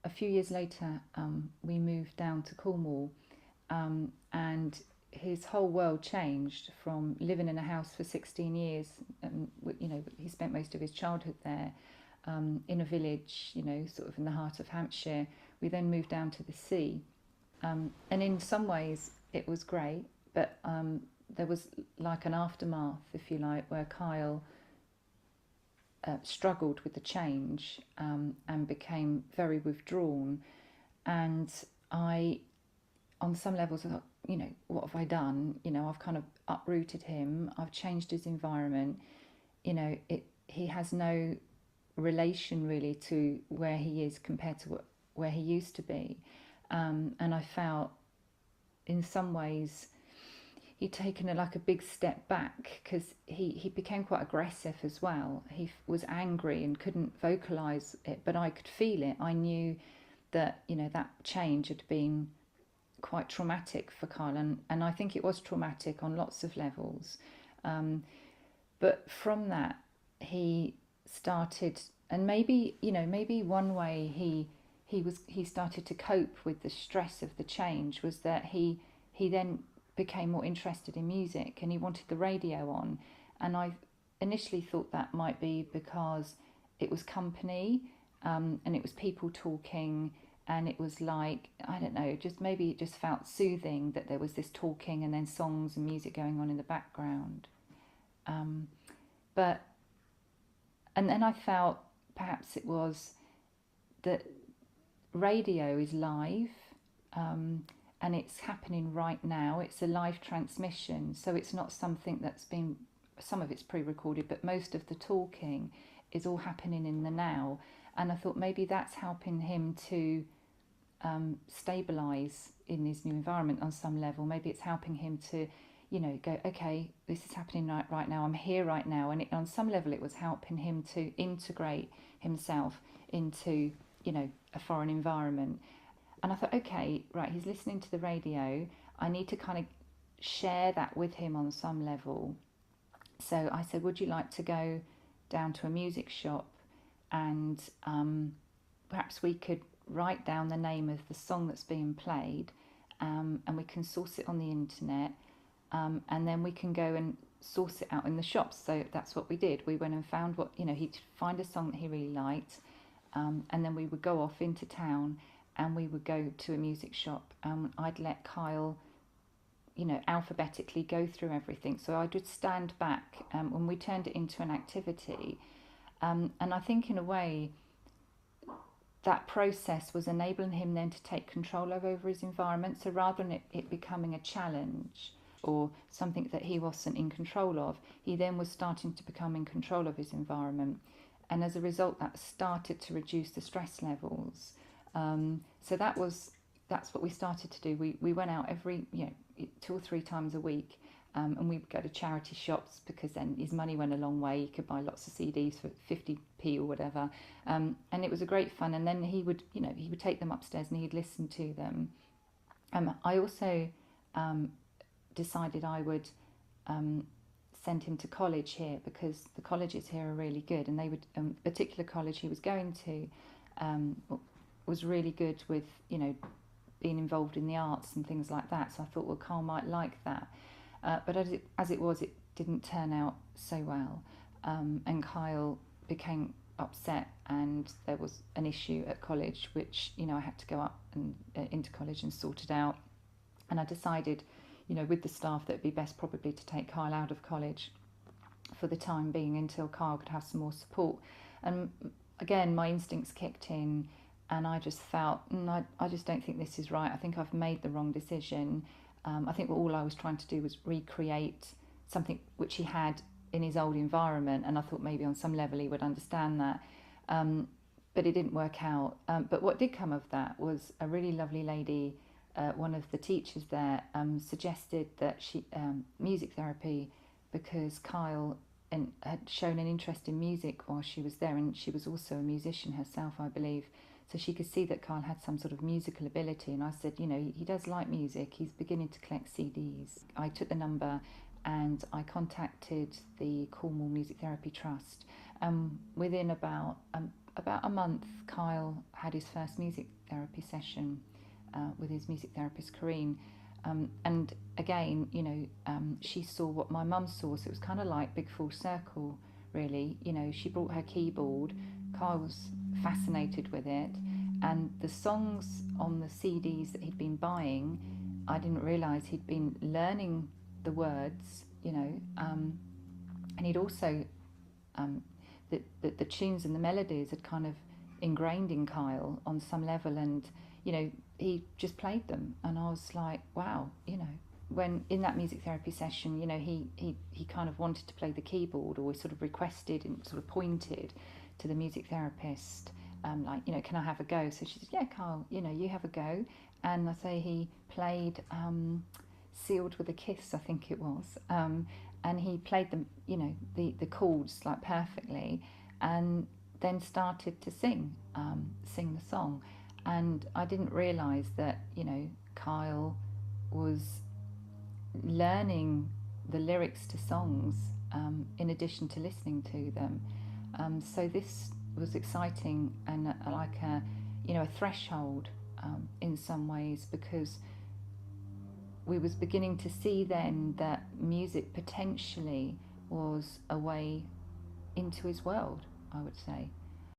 a few years later, we moved down to Cornwall, and his whole world changed from living in a house for 16 years. And, he spent most of his childhood there, in a village, sort of in the heart of Hampshire. We then moved down to the sea. And in some ways, it was great, but there was like an aftermath, if you like, where Kyle struggled with the change, and became very withdrawn. And I, on some levels, I thought, what have I done? I've kind of uprooted him. I've changed his environment. He has no relation really to where he is compared to where he used to be. And I felt in some ways he'd taken like a big step back, because he became quite aggressive as well. He was angry and couldn't vocalize it, but I could feel it. I knew that that change had been quite traumatic for Kyle, and I think it was traumatic on lots of levels. But from that, he started, and maybe one way he started to cope with the stress of the change was that he then became more interested in music, and he wanted the radio on. And I initially thought that might be because it was company, and it was people talking, and it was like, I don't know, just maybe it just felt soothing that there was this talking and then songs and music going on in the background. Um, but and then I felt perhaps it was that radio is live, and it's happening right now. It's a live transmission, so it's not something that's been, some of it's pre-recorded, but most of the talking is all happening in the now. And I thought maybe that's helping him to stabilize in his new environment on some level. Maybe it's helping him to, go, okay, this is happening right now. I'm here right now, and on some level, it was helping him to integrate himself into, a foreign environment. And I thought, okay, right, he's listening to the radio. I need to kind of share that with him on some level. So I said, would you like to go down to a music shop, and perhaps we could write down the name of the song that's being played, and we can source it on the internet, and then we can go and source it out in the shops. So that's what we did. We went and found he'd find a song that he really liked, and then we would go off into town, and we would go to a music shop. I'd let Kyle, alphabetically go through everything. So I would stand back, when we turned it into an activity. And I think in a way, that process was enabling him then to take control over his environment. So rather than it becoming a challenge or something that he wasn't in control of, he then was starting to become in control of his environment. And as a result, that started to reduce the stress levels. So that's what we started to do. We went out every 2 or 3 times a week, and we would go to charity shops, because then his money went a long way. He could buy lots of CDs for 50p or whatever, and it was a great fun. And then he would take them upstairs and he'd listen to them. I also decided I would send him to college here, because the colleges here are really good, and they would particular college he was going to was really good with being involved in the arts and things like that. So I thought, well, Carl might like that. But as it was, it didn't turn out so well. And Kyle became upset, and there was an issue at college, which, I had to go up and into college and sort it out. And I decided, with the staff, that it'd be best probably to take Kyle out of college for the time being, until Kyle could have some more support. And again, my instincts kicked in, and I just felt, I just don't think this is right. I think I've made the wrong decision. I think all I was trying to do was recreate something which he had in his old environment, and I thought maybe on some level he would understand that. But it didn't work out. But what did come of that was a really lovely lady, one of the teachers there, suggested that she music therapy, because Kyle had shown an interest in music while she was there, and she was also a musician herself, I believe. So she could see that Kyle had some sort of musical ability. And I said, he does like music. He's beginning to collect CDs. I took the number and I contacted the Cornwall Music Therapy Trust. Within about about a month, Kyle had his first music therapy session with his music therapist, Corrine. And again, she saw what my mum saw, so it was kind of like big full circle, really. She brought her keyboard. Kyle was fascinated with it, and the songs on the CDs that he'd been buying, I didn't realise he'd been learning the words, and he'd also the tunes and the melodies had kind of ingrained in Kyle on some level, and he just played them, and I was like, wow, when in that music therapy session, he kind of wanted to play the keyboard, or he sort of requested and sort of pointed to the music therapist, like, can I have a go? So she said, yeah, Kyle, you have a go. And I say he played Sealed with a Kiss, I think it was, and he played them, the chords like perfectly, and then started to sing the song. And I didn't realise that, Kyle was learning the lyrics to songs in addition to listening to them. So this was exciting, and like a threshold in some ways, because we was beginning to see then that music potentially was a way into his world, I would say.